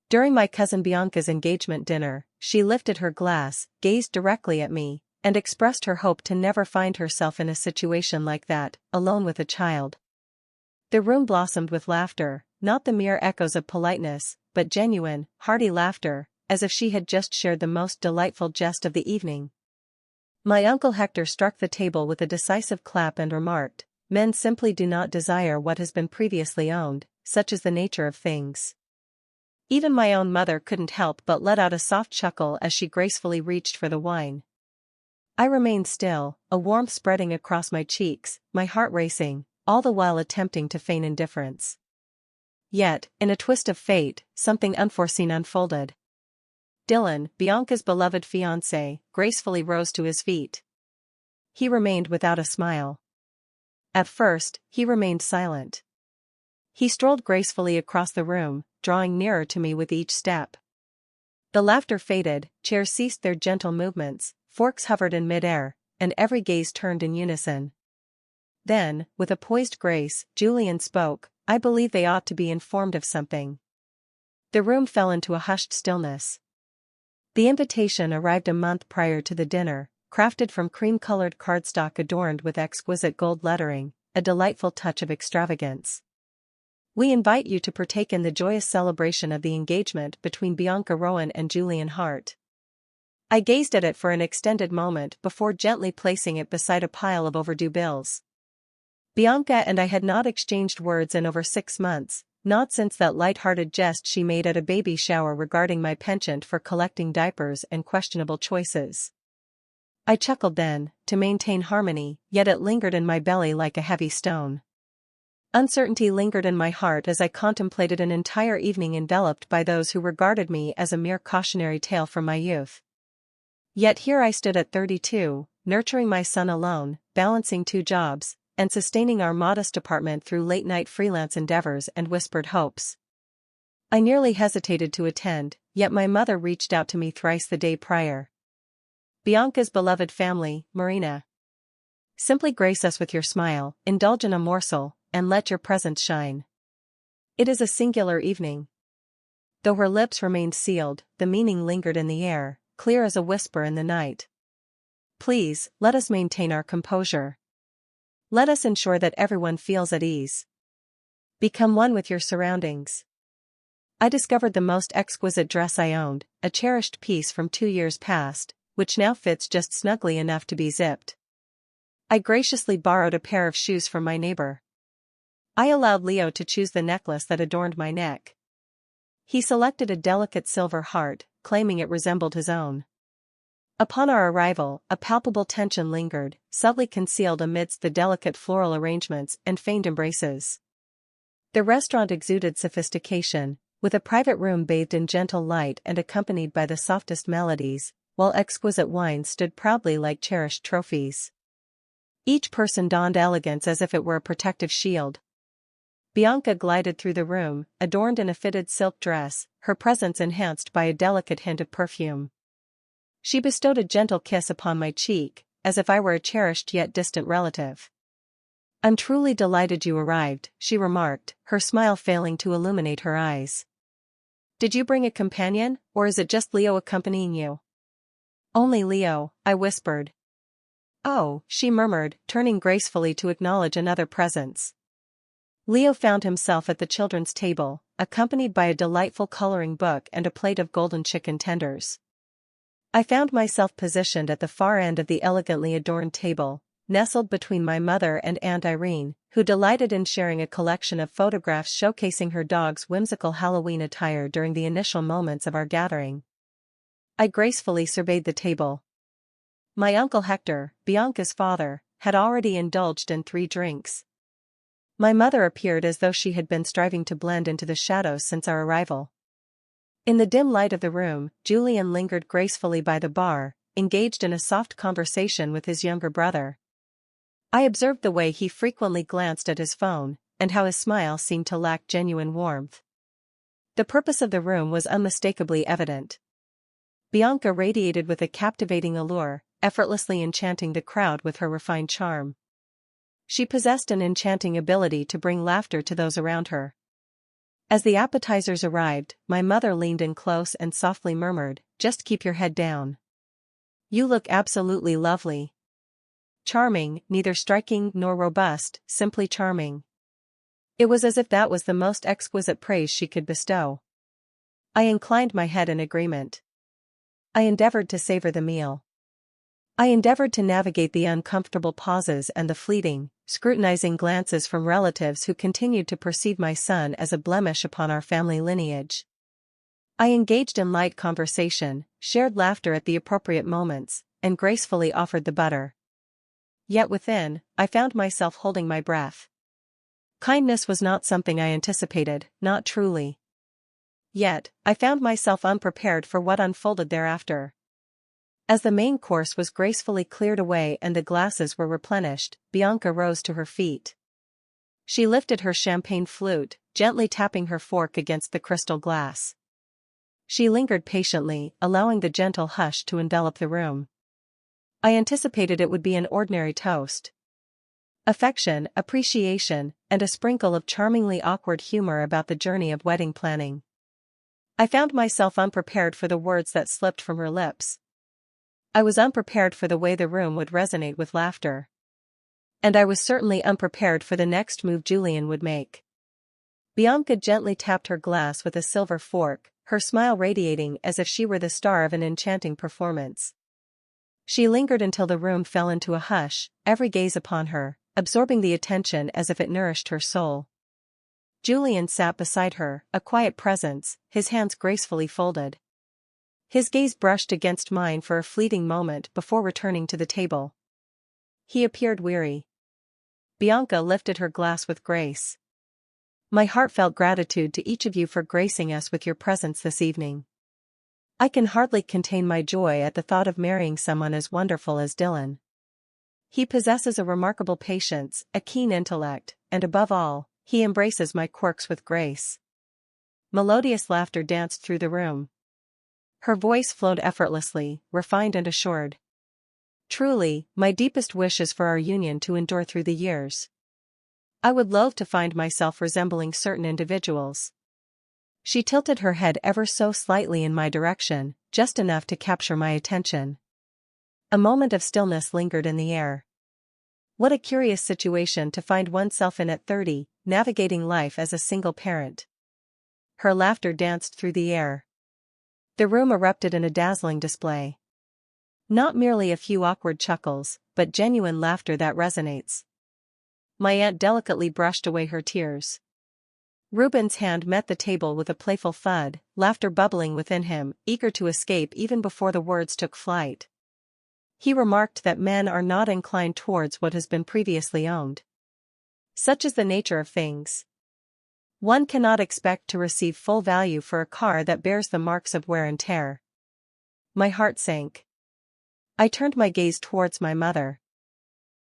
During my cousin Bianca's engagement dinner, she lifted her glass, gazed directly at me, and expressed her hope to never find herself in a situation like that, alone with a child. The room blossomed with laughter, not the mere echoes of politeness, but genuine, hearty laughter, as if she had just shared the most delightful jest of the evening. My Uncle Hector struck the table with a decisive clap and remarked, "Men simply do not desire what has been previously owned, such is the nature of things." Even my own mother couldn't help but let out a soft chuckle as she gracefully reached for the wine. I remained still, a warmth spreading across my cheeks, my heart racing, all the while attempting to feign indifference. Yet, in a twist of fate, something unforeseen unfolded. Dylan, Bianca's beloved fiancé, gracefully rose to his feet. He remained without a smile. At first, he remained silent. He strolled gracefully across the room, drawing nearer to me with each step. The laughter faded, chairs ceased their gentle movements, forks hovered in midair, and every gaze turned in unison. Then, with a poised grace, Julian spoke, "I believe they ought to be informed of something." The room fell into a hushed stillness. The invitation arrived a month prior to the dinner, crafted from cream-colored cardstock adorned with exquisite gold lettering, a delightful touch of extravagance. "We invite you to partake in the joyous celebration of the engagement between Bianca Rowan and Julian Hart." I gazed at it for an extended moment before gently placing it beside a pile of overdue bills. Bianca and I had not exchanged words in over 6 months, not since that light-hearted jest she made at a baby shower regarding my penchant for collecting diapers and questionable choices. I chuckled then, to maintain harmony, yet it lingered in my belly like a heavy stone. Uncertainty lingered in my heart as I contemplated an entire evening enveloped by those who regarded me as a mere cautionary tale from my youth. Yet here I stood at 32, nurturing my son alone, balancing 2 jobs, and sustaining our modest apartment through late-night freelance endeavors and whispered hopes. I nearly hesitated to attend, yet my mother reached out to me thrice the day prior. "Bianca's beloved family, Marina. Simply grace us with your smile, indulge in a morsel, and let your presence shine. It is a singular evening." Though her lips remained sealed, the meaning lingered in the air, clear as a whisper in the night. "Please, let us maintain our composure. Let us ensure that everyone feels at ease. Become one with your surroundings." I discovered the most exquisite dress I owned, a cherished piece from 2 years past, which now fits just snugly enough to be zipped. I graciously borrowed a pair of shoes from my neighbor. I allowed Leo to choose the necklace that adorned my neck. He selected a delicate silver heart, claiming it resembled his own. Upon our arrival, a palpable tension lingered, subtly concealed amidst the delicate floral arrangements and feigned embraces. The restaurant exuded sophistication, with a private room bathed in gentle light and accompanied by the softest melodies, while exquisite wines stood proudly like cherished trophies. Each person donned elegance as if it were a protective shield. Bianca glided through the room, adorned in a fitted silk dress, her presence enhanced by a delicate hint of perfume. She bestowed a gentle kiss upon my cheek, as if I were a cherished yet distant relative. "I'm truly delighted you arrived," she remarked, her smile failing to illuminate her eyes. "Did you bring a companion, or is it just Leo accompanying you?" "Only Leo," I whispered. "Oh," she murmured, turning gracefully to acknowledge another presence. Leo found himself at the children's table, accompanied by a delightful coloring book and a plate of golden chicken tenders. I found myself positioned at the far end of the elegantly adorned table, nestled between my mother and Aunt Irene, who delighted in sharing a collection of photographs showcasing her dog's whimsical Halloween attire during the initial moments of our gathering. I gracefully surveyed the table. My Uncle Hector, Bianca's father, had already indulged in 3 drinks. My mother appeared as though she had been striving to blend into the shadows since our arrival. In the dim light of the room, Julian lingered gracefully by the bar, engaged in a soft conversation with his younger brother. I observed the way he frequently glanced at his phone, and how his smile seemed to lack genuine warmth. The purpose of the room was unmistakably evident. Bianca radiated with a captivating allure, effortlessly enchanting the crowd with her refined charm. She possessed an enchanting ability to bring laughter to those around her. As the appetizers arrived, my mother leaned in close and softly murmured, "Just keep your head down. You look absolutely lovely." Charming, neither striking nor robust, simply charming. It was as if that was the most exquisite praise she could bestow. I inclined my head in agreement. I endeavored to savor the meal. I endeavored to navigate the uncomfortable pauses and the fleeting, scrutinizing glances from relatives who continued to perceive my son as a blemish upon our family lineage. I engaged in light conversation, shared laughter at the appropriate moments, and gracefully offered the butter. Yet within, I found myself holding my breath. Kindness was not something I anticipated, not truly. Yet, I found myself unprepared for what unfolded thereafter. As the main course was gracefully cleared away and the glasses were replenished, Bianca rose to her feet. She lifted her champagne flute, gently tapping her fork against the crystal glass. She lingered patiently, allowing the gentle hush to envelop the room. I anticipated it would be an ordinary toast. Affection, appreciation, and a sprinkle of charmingly awkward humor about the journey of wedding planning. I found myself unprepared for the words that slipped from her lips. I was unprepared for the way the room would resonate with laughter. And I was certainly unprepared for the next move Julian would make. Bianca gently tapped her glass with a silver fork, her smile radiating as if she were the star of an enchanting performance. She lingered until the room fell into a hush, every gaze upon her, absorbing the attention as if it nourished her soul. Julian sat beside her, a quiet presence, his hands gracefully folded. His gaze brushed against mine for a fleeting moment before returning to the table. He appeared weary. Bianca lifted her glass with grace. "My heartfelt gratitude to each of you for gracing us with your presence this evening. I can hardly contain my joy at the thought of marrying someone as wonderful as Dylan. He possesses a remarkable patience, a keen intellect, and above all, he embraces my quirks with grace." Melodious laughter danced through the room. Her voice flowed effortlessly, refined and assured. "Truly, my deepest wish is for our union to endure through the years. I would loathe to find myself resembling certain individuals." She tilted her head ever so slightly in my direction, just enough to capture my attention. A moment of stillness lingered in the air. What a curious situation to find oneself in at 30, navigating life as a single parent. Her laughter danced through the air. The room erupted in a dazzling display. Not merely a few awkward chuckles, but genuine laughter that resonates. My aunt delicately brushed away her tears. Reuben's hand met the table with a playful thud, laughter bubbling within him, eager to escape even before the words took flight. He remarked that men are not inclined towards what has been previously owned. Such is the nature of things. One cannot expect to receive full value for a car that bears the marks of wear and tear. My heart sank. I turned my gaze towards my mother.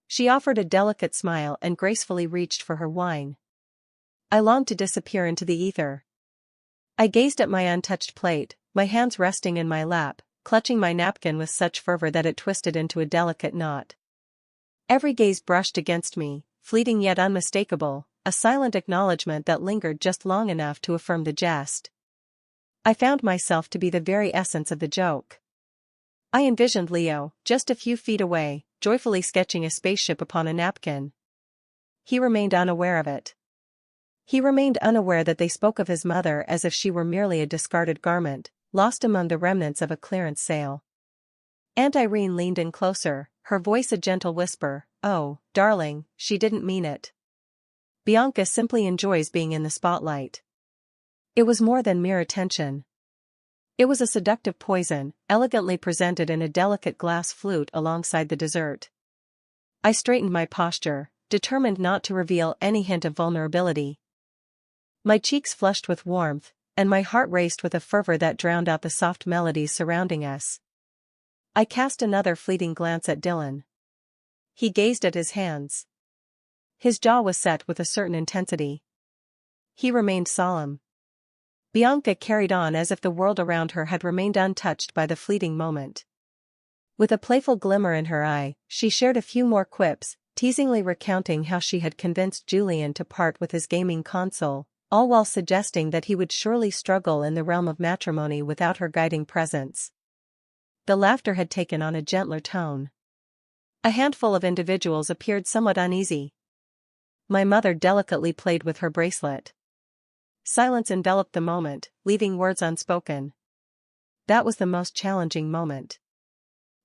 She offered a delicate smile and gracefully reached for her wine. I longed to disappear into the ether. I gazed at my untouched plate, my hands resting in my lap, clutching my napkin with such fervor that it twisted into a delicate knot. Every gaze brushed against me, fleeting yet unmistakable, a silent acknowledgement that lingered just long enough to affirm the jest. I found myself to be the very essence of the joke. I envisioned Leo, just a few feet away, joyfully sketching a spaceship upon a napkin. He remained unaware of it. He remained unaware that they spoke of his mother as if she were merely a discarded garment, lost among the remnants of a clearance sale. Aunt Irene leaned in closer, her voice a gentle whisper, "Oh, darling, she didn't mean it. Bianca simply enjoys being in the spotlight." It was more than mere attention. It was a seductive poison, elegantly presented in a delicate glass flute alongside the dessert. I straightened my posture, determined not to reveal any hint of vulnerability. My cheeks flushed with warmth, and my heart raced with a fervor that drowned out the soft melodies surrounding us. I cast another fleeting glance at Dylan. He gazed at his hands. His jaw was set with a certain intensity. He remained solemn. Bianca carried on as if the world around her had remained untouched by the fleeting moment. With a playful glimmer in her eye, she shared a few more quips, teasingly recounting how she had convinced Julian to part with his gaming console, all while suggesting that he would surely struggle in the realm of matrimony without her guiding presence. The laughter had taken on a gentler tone. A handful of individuals appeared somewhat uneasy. My mother delicately played with her bracelet. Silence enveloped the moment, leaving words unspoken. That was the most challenging moment.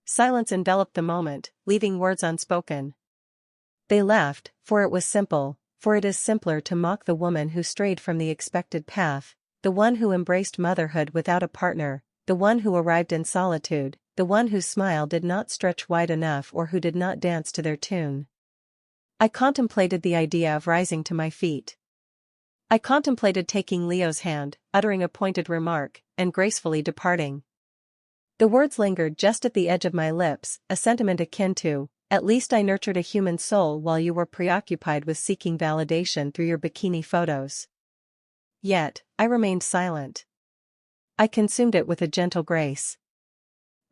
Silence enveloped the moment, leaving words unspoken. They laughed, for it was simple, for it is simpler to mock the woman who strayed from the expected path, the one who embraced motherhood without a partner, the one who arrived in solitude, the one whose smile did not stretch wide enough or who did not dance to their tune. I contemplated the idea of rising to my feet. I contemplated taking Leo's hand, uttering a pointed remark, and gracefully departing. The words lingered just at the edge of my lips, a sentiment akin to, "At least I nurtured a human soul while you were preoccupied with seeking validation through your bikini photos." Yet, I remained silent. I consumed it with a gentle grace.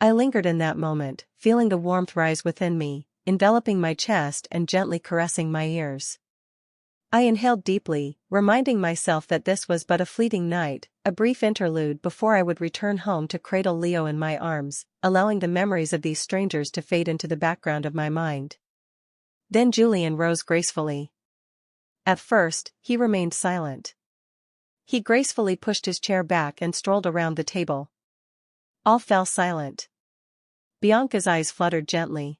I lingered in that moment, feeling the warmth rise within me, enveloping my chest and gently caressing my ears. I inhaled deeply, reminding myself that this was but a fleeting night, a brief interlude before I would return home to cradle Leo in my arms, allowing the memories of these strangers to fade into the background of my mind. Then Julian rose gracefully. At first, he remained silent. He gracefully pushed his chair back and strolled around the table. All fell silent. Bianca's eyes fluttered gently.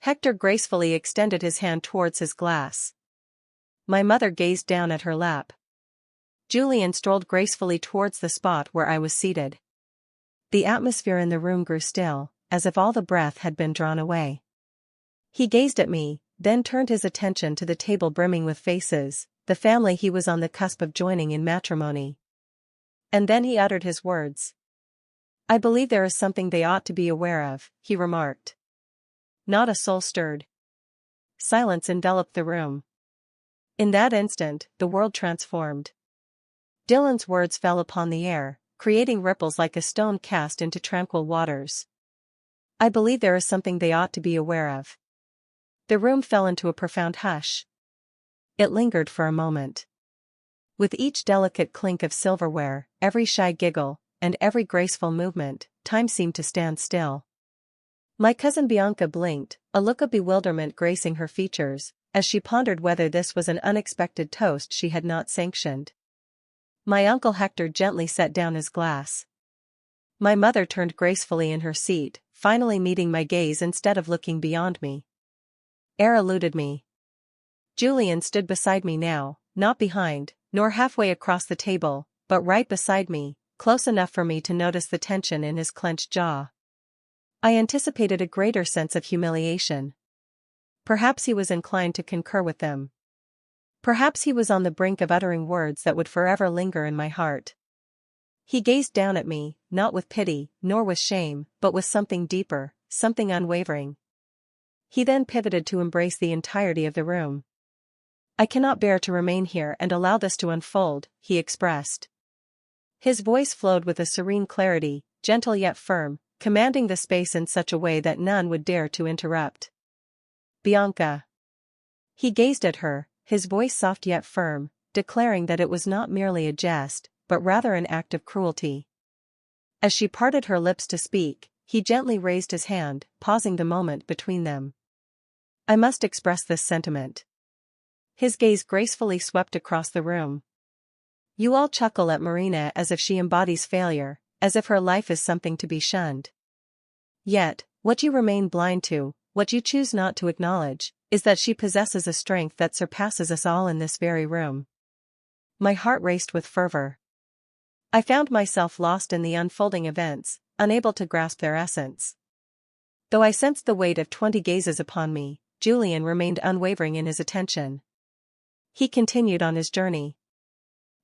Hector gracefully extended his hand towards his glass. My mother gazed down at her lap. Julian strolled gracefully towards the spot where I was seated. The atmosphere in the room grew still, as if all the breath had been drawn away. He gazed at me, then turned his attention to the table brimming with faces, the family he was on the cusp of joining in matrimony. And then he uttered his words. "I believe there is something they ought to be aware of," he remarked. Not a soul stirred. Silence enveloped the room. In that instant, the world transformed. Dylan's words fell upon the air, creating ripples like a stone cast into tranquil waters. "I believe there is something they ought to be aware of." The room fell into a profound hush. It lingered for a moment. With each delicate clink of silverware, every shy giggle, and every graceful movement, time seemed to stand still. My cousin Bianca blinked, a look of bewilderment gracing her features, as she pondered whether this was an unexpected toast she had not sanctioned. My uncle Hector gently set down his glass. My mother turned gracefully in her seat, finally meeting my gaze instead of looking beyond me. Air eluded me. Julian stood beside me now, not behind, nor halfway across the table, but right beside me, close enough for me to notice the tension in his clenched jaw. I anticipated a greater sense of humiliation. Perhaps he was inclined to concur with them. Perhaps he was on the brink of uttering words that would forever linger in my heart. He gazed down at me, not with pity, nor with shame, but with something deeper, something unwavering. He then pivoted to embrace the entirety of the room. "I cannot bear to remain here and allow this to unfold," he expressed. His voice flowed with a serene clarity, gentle yet firm, commanding the space in such a way that none would dare to interrupt. "Bianca." He gazed at her, his voice soft yet firm, declaring that it was not merely a jest, but rather an act of cruelty. As she parted her lips to speak, he gently raised his hand, pausing the moment between them. "I must express this sentiment." His gaze gracefully swept across the room. "You all chuckle at Marina as if she embodies failure, as if her life is something to be shunned. Yet, what you remain blind to, what you choose not to acknowledge, is that she possesses a strength that surpasses us all in this very room." My heart raced with fervor. I found myself lost in the unfolding events, unable to grasp their essence. Though I sensed the weight of 20 gazes upon me, Julian remained unwavering in his attention. He continued on his journey.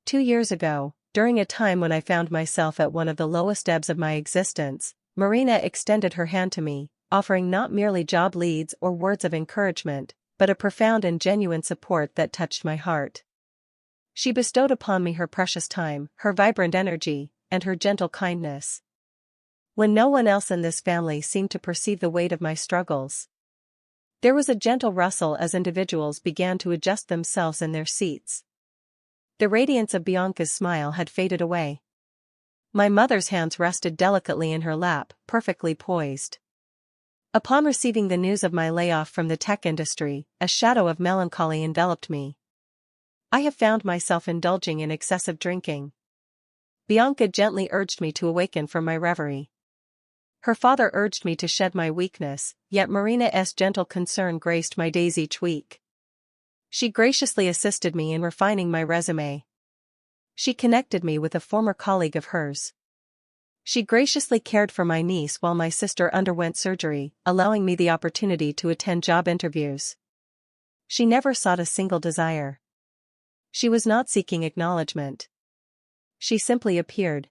2 years ago, during a time when I found myself at one of the lowest ebbs of my existence, Marina extended her hand to me, offering not merely job leads or words of encouragement, but a profound and genuine support that touched my heart. She bestowed upon me her precious time, her vibrant energy, and her gentle kindness. When no one else in this family seemed to perceive the weight of my struggles. There was a gentle rustle as individuals began to adjust themselves in their seats. The radiance of Bianca's smile had faded away. My mother's hands rested delicately in her lap, perfectly poised. Upon receiving the news of my layoff from the tech industry, a shadow of melancholy enveloped me. I have found myself indulging in excessive drinking. Bianca gently urged me to awaken from my reverie. Her father urged me to shed my weakness, yet Marina's gentle concern graced my days each week. She graciously assisted me in refining my resume. She connected me with a former colleague of hers. She graciously cared for my niece while my sister underwent surgery, allowing me the opportunity to attend job interviews. She never sought a single desire. She was not seeking acknowledgement. She simply appeared.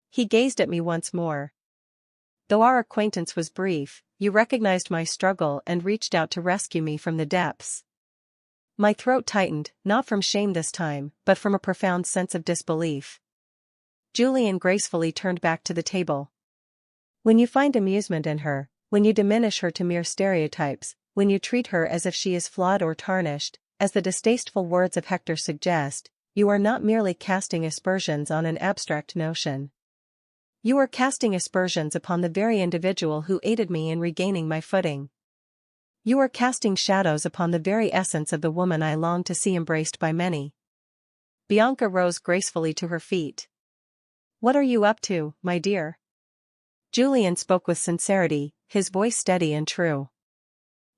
He gazed at me once more. Though our acquaintance was brief, you recognized my struggle and reached out to rescue me from the depths. My throat tightened, not from shame this time, but from a profound sense of disbelief. Julian gracefully turned back to the table. When you find amusement in her, when you diminish her to mere stereotypes, when you treat her as if she is flawed or tarnished, as the distasteful words of Hector suggest, you are not merely casting aspersions on an abstract notion. You are casting aspersions upon the very individual who aided me in regaining my footing. You are casting shadows upon the very essence of the woman I long to see embraced by many. Bianca rose gracefully to her feet. What are you up to, my dear? Julian spoke with sincerity, his voice steady and true.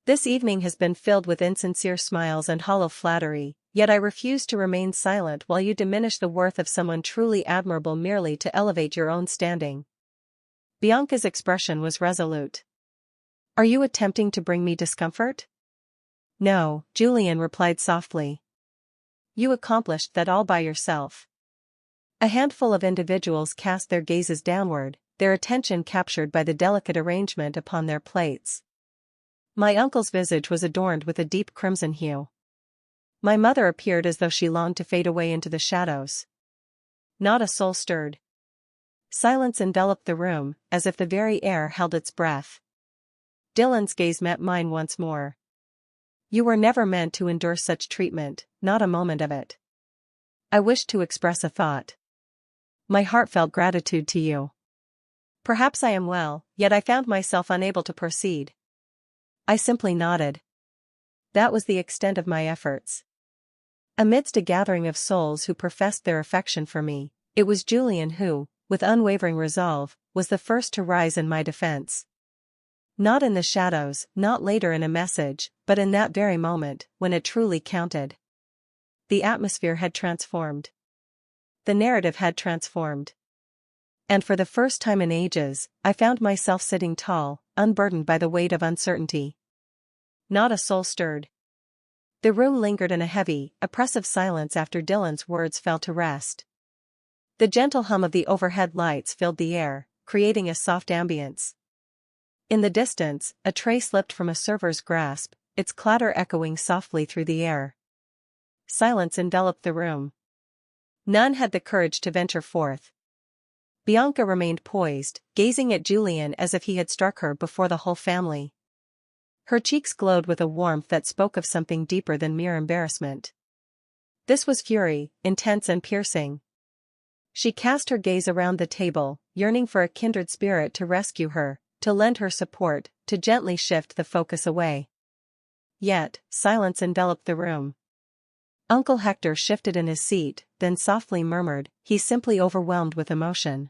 This evening has been filled with insincere smiles and hollow flattery, yet I refuse to remain silent while you diminish the worth of someone truly admirable merely to elevate your own standing. Bianca's expression was resolute. Are you attempting to bring me discomfort? No, Julian replied softly. You accomplished that all by yourself. A handful of individuals cast their gazes downward, their attention captured by the delicate arrangement upon their plates. My uncle's visage was adorned with a deep crimson hue. My mother appeared as though she longed to fade away into the shadows. Not a soul stirred. Silence enveloped the room, as if the very air held its breath. Dylan's gaze met mine once more. You were never meant to endure such treatment, not a moment of it. I wished to express a thought. My heart felt gratitude to you. Perhaps I am well, yet I found myself unable to proceed. I simply nodded. That was the extent of my efforts. Amidst a gathering of souls who professed their affection for me, it was Julian who, with unwavering resolve, was the first to rise in my defense. Not in the shadows, not later in a message, but in that very moment, when it truly counted. The atmosphere had transformed. The narrative had transformed. And for the first time in ages, I found myself sitting tall, unburdened by the weight of uncertainty. Not a soul stirred. The room lingered in a heavy, oppressive silence after Dylan's words fell to rest. The gentle hum of the overhead lights filled the air, creating a soft ambience. In the distance, a tray slipped from a server's grasp, its clatter echoing softly through the air. Silence enveloped the room. None had the courage to venture forth. Bianca remained poised, gazing at Julian as if he had struck her before the whole family. Her cheeks glowed with a warmth that spoke of something deeper than mere embarrassment. This was fury, intense and piercing. She cast her gaze around the table, yearning for a kindred spirit to rescue her, to lend her support, to gently shift the focus away. Yet, silence enveloped the room. Uncle Hector shifted in his seat, then softly murmured, "He's simply overwhelmed with emotion.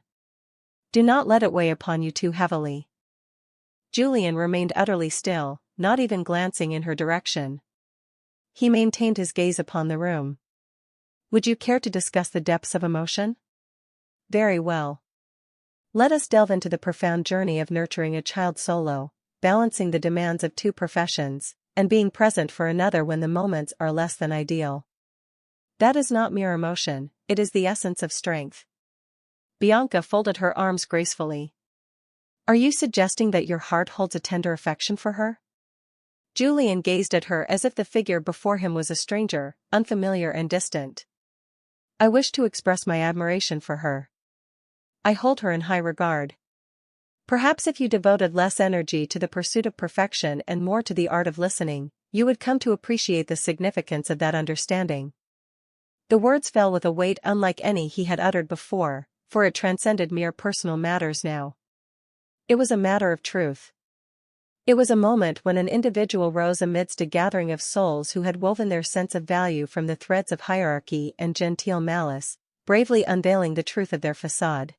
Do not let it weigh upon you too heavily." Julian remained utterly still, not even glancing in her direction. He maintained his gaze upon the room. Would you care to discuss the depths of emotion? Very well. Let us delve into the profound journey of nurturing a child solo, balancing the demands of two professions, and being present for another when the moments are less than ideal. That is not mere emotion, it is the essence of strength. Bianca folded her arms gracefully. Are you suggesting that your heart holds a tender affection for her? Julian gazed at her as if the figure before him was a stranger, unfamiliar and distant. I wish to express my admiration for her. I hold her in high regard. Perhaps if you devoted less energy to the pursuit of perfection and more to the art of listening, you would come to appreciate the significance of that understanding. The words fell with a weight unlike any he had uttered before, for it transcended mere personal matters now. It was a matter of truth. It was a moment when an individual rose amidst a gathering of souls who had woven their sense of value from the threads of hierarchy and genteel malice, bravely unveiling the truth of their facade.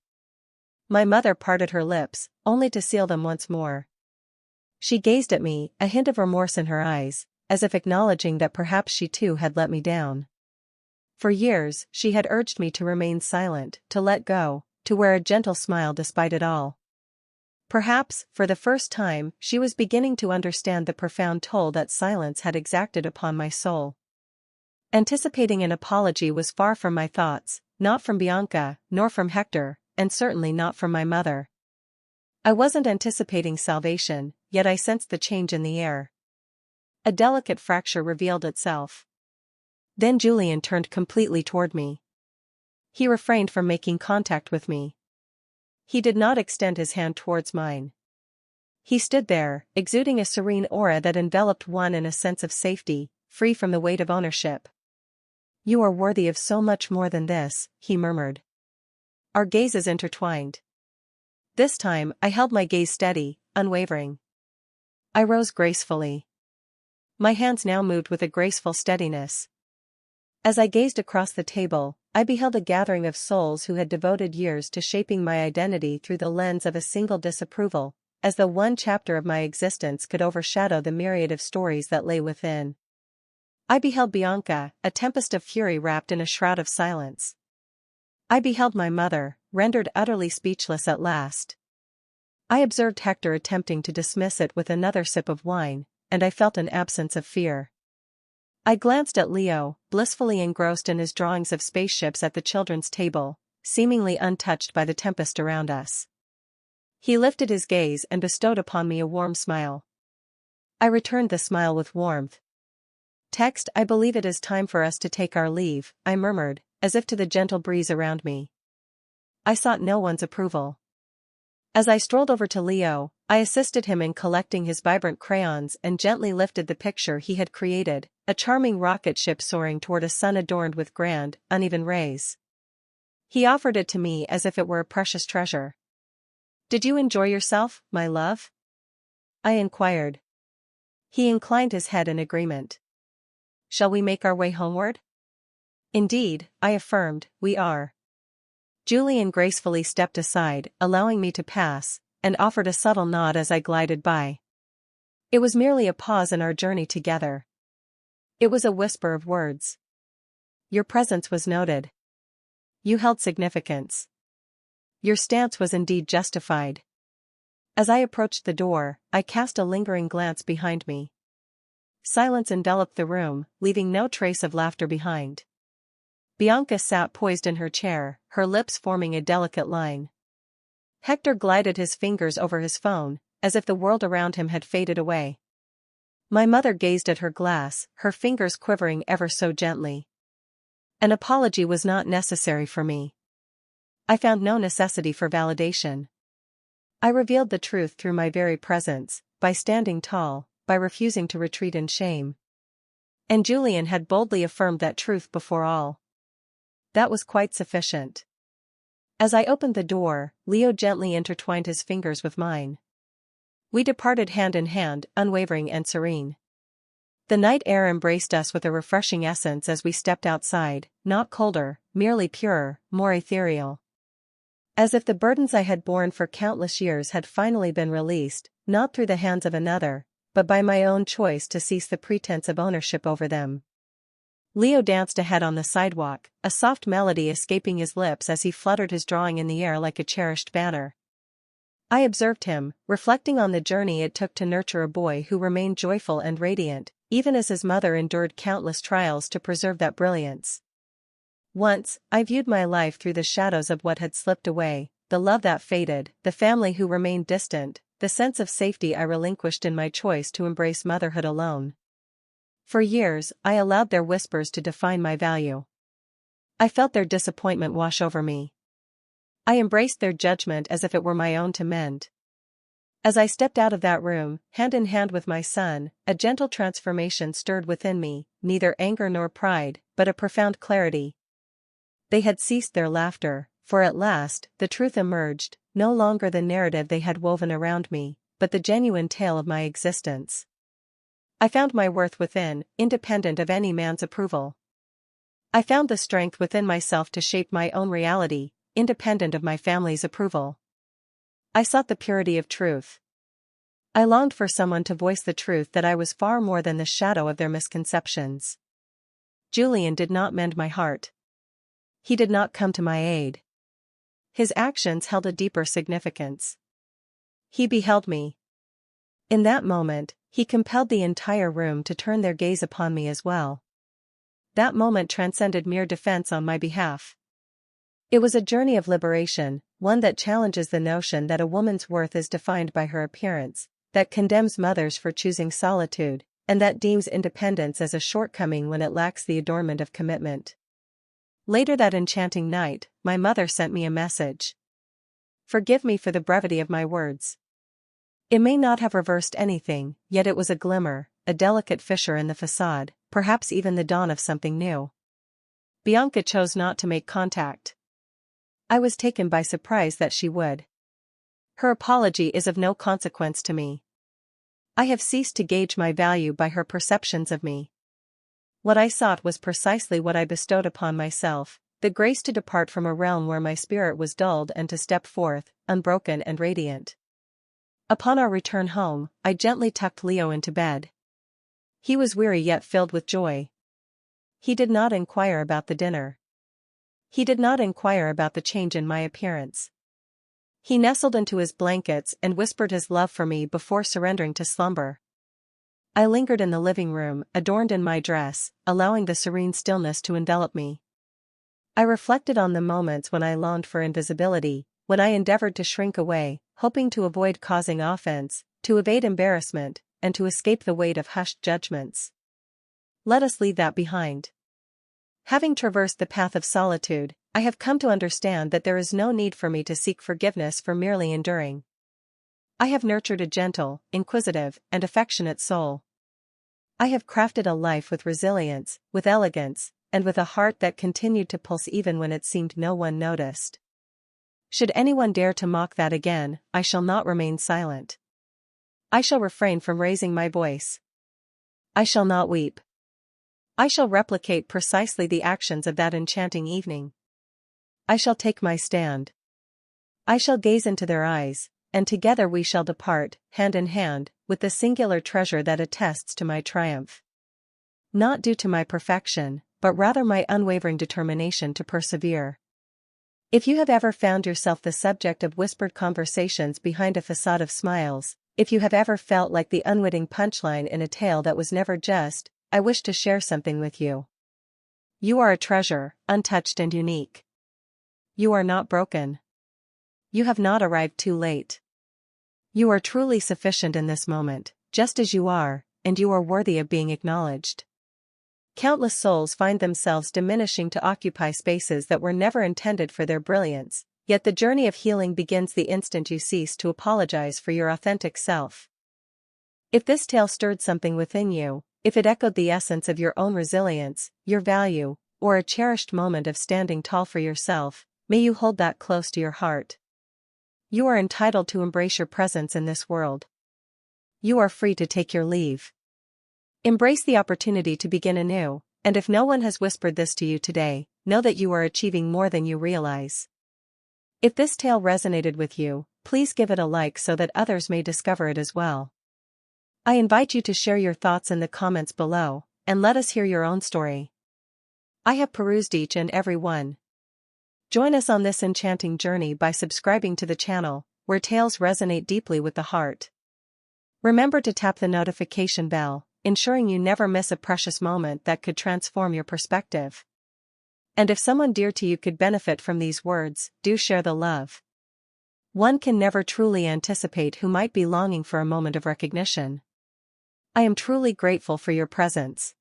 My mother parted her lips, only to seal them once more. She gazed at me, a hint of remorse in her eyes, as if acknowledging that perhaps she too had let me down. For years, she had urged me to remain silent, to let go, to wear a gentle smile despite it all. Perhaps, for the first time, she was beginning to understand the profound toll that silence had exacted upon my soul. Anticipating an apology was far from my thoughts, not from Bianca, nor from Hector, and certainly not from my mother. I wasn't anticipating salvation, yet I sensed the change in the air. A delicate fracture revealed itself. Then Julian turned completely toward me. He refrained from making contact with me. He did not extend his hand towards mine. He stood there, exuding a serene aura that enveloped one in a sense of safety, free from the weight of ownership. "You are worthy of so much more than this," he murmured. Our gazes intertwined. This time, I held my gaze steady, unwavering. I rose gracefully. My hands now moved with a graceful steadiness. As I gazed across the table, I beheld a gathering of souls who had devoted years to shaping my identity through the lens of a single disapproval, as though one chapter of my existence could overshadow the myriad of stories that lay within. I beheld Bianca, a tempest of fury wrapped in a shroud of silence. I beheld my mother, rendered utterly speechless at last. I observed Hector attempting to dismiss it with another sip of wine, and I felt an absence of fear. I glanced at Leo, blissfully engrossed in his drawings of spaceships at the children's table, seemingly untouched by the tempest around us. He lifted his gaze and bestowed upon me a warm smile. I returned the smile with warmth. "Text, I believe it is time for us to take our leave," I murmured, as if to the gentle breeze around me. I sought no one's approval. As I strolled over to Leo, I assisted him in collecting his vibrant crayons and gently lifted the picture he had created, a charming rocket ship soaring toward a sun adorned with grand, uneven rays. He offered it to me as if it were a precious treasure. "Did you enjoy yourself, my love?" I inquired. He inclined his head in agreement. "Shall we make our way homeward?" "Indeed," I affirmed, "we are." Julian gracefully stepped aside, allowing me to pass, and offered a subtle nod as I glided by. It was merely a pause in our journey together. It was a whisper of words. Your presence was noted. You held significance. Your stance was indeed justified. As I approached the door, I cast a lingering glance behind me. Silence enveloped the room, leaving no trace of laughter behind. Bianca sat poised in her chair, her lips forming a delicate line. Hector glided his fingers over his phone, as if the world around him had faded away. My mother gazed at her glass, her fingers quivering ever so gently. An apology was not necessary for me. I found no necessity for validation. I revealed the truth through my very presence, by standing tall, by refusing to retreat in shame. And Julian had boldly affirmed that truth before all. That was quite sufficient. As I opened the door, Leo gently intertwined his fingers with mine. We departed hand in hand, unwavering and serene. The night air embraced us with a refreshing essence as we stepped outside, not colder, merely purer, more ethereal. As if the burdens I had borne for countless years had finally been released, not through the hands of another, but by my own choice to cease the pretense of ownership over them. Leo danced ahead on the sidewalk, a soft melody escaping his lips as he fluttered his drawing in the air like a cherished banner. I observed him, reflecting on the journey it took to nurture a boy who remained joyful and radiant, even as his mother endured countless trials to preserve that brilliance. Once, I viewed my life through the shadows of what had slipped away, the love that faded, the family who remained distant, the sense of safety I relinquished in my choice to embrace motherhood alone. For years, I allowed their whispers to define my value. I felt their disappointment wash over me. I embraced their judgment as if it were my own to mend. As I stepped out of that room, hand in hand with my son, a gentle transformation stirred within me, neither anger nor pride, but a profound clarity, They had ceased their laughter, for at last, the truth emerged, no longer the narrative they had woven around me, but the genuine tale of my existence. I found my worth within, independent of any man's approval. I found the strength within myself to shape my own reality, independent of my family's approval. I sought the purity of truth. I longed for someone to voice the truth that I was far more than the shadow of their misconceptions. Julian did not mend my heart. He did not come to my aid. His actions held a deeper significance. He beheld me. In that moment, he compelled the entire room to turn their gaze upon me as well. That moment transcended mere defense on my behalf. It was a journey of liberation, one that challenges the notion that a woman's worth is defined by her appearance, that condemns mothers for choosing solitude, and that deems independence as a shortcoming when it lacks the adornment of commitment. Later that enchanting night, my mother sent me a message. Forgive me for the brevity of my words. It may not have reversed anything, yet it was a glimmer, a delicate fissure in the facade, perhaps even the dawn of something new. Bianca chose not to make contact. I was taken by surprise that she would. Her apology is of no consequence to me. I have ceased to gauge my value by her perceptions of me. What I sought was precisely what I bestowed upon myself, the grace to depart from a realm where my spirit was dulled and to step forth, unbroken and radiant. Upon our return home, I gently tucked Leo into bed. He was weary yet filled with joy. He did not inquire about the dinner. He did not inquire about the change in my appearance. He nestled into his blankets and whispered his love for me before surrendering to slumber. I lingered in the living room, adorned in my dress, allowing the serene stillness to envelop me. I reflected on the moments when I longed for invisibility, when I endeavored to shrink away, hoping to avoid causing offense, to evade embarrassment, and to escape the weight of hushed judgments. Let us leave that behind. Having traversed the path of solitude, I have come to understand that there is no need for me to seek forgiveness for merely enduring. I have nurtured a gentle, inquisitive, and affectionate soul. I have crafted a life with resilience, with elegance, and with a heart that continued to pulse even when it seemed no one noticed. Should anyone dare to mock that again, I shall not remain silent. I shall refrain from raising my voice. I shall not weep. I shall replicate precisely the actions of that enchanting evening. I shall take my stand. I shall gaze into their eyes, and together we shall depart, hand in hand, with the singular treasure that attests to my triumph. Not due to my perfection, but rather my unwavering determination to persevere. If you have ever found yourself the subject of whispered conversations behind a facade of smiles, if you have ever felt like the unwitting punchline in a tale that was never just, I wish to share something with you. You are a treasure, untouched and unique. You are not broken. You have not arrived too late. You are truly sufficient in this moment, just as you are, and you are worthy of being acknowledged. Countless souls find themselves diminishing to occupy spaces that were never intended for their brilliance, yet the journey of healing begins the instant you cease to apologize for your authentic self. If this tale stirred something within you, if it echoed the essence of your own resilience, your value, or a cherished moment of standing tall for yourself, may you hold that close to your heart. You are entitled to embrace your presence in this world. You are free to take your leave. Embrace the opportunity to begin anew, and if no one has whispered this to you today, know that you are achieving more than you realize. If this tale resonated with you, please give it a like so that others may discover it as well. I invite you to share your thoughts in the comments below, and let us hear your own story. I have perused each and every one. Join us on this enchanting journey by subscribing to the channel, where tales resonate deeply with the heart. Remember to tap the notification bell, ensuring you never miss a precious moment that could transform your perspective. And if someone dear to you could benefit from these words, do share the love. One can never truly anticipate who might be longing for a moment of recognition. I am truly grateful for your presence.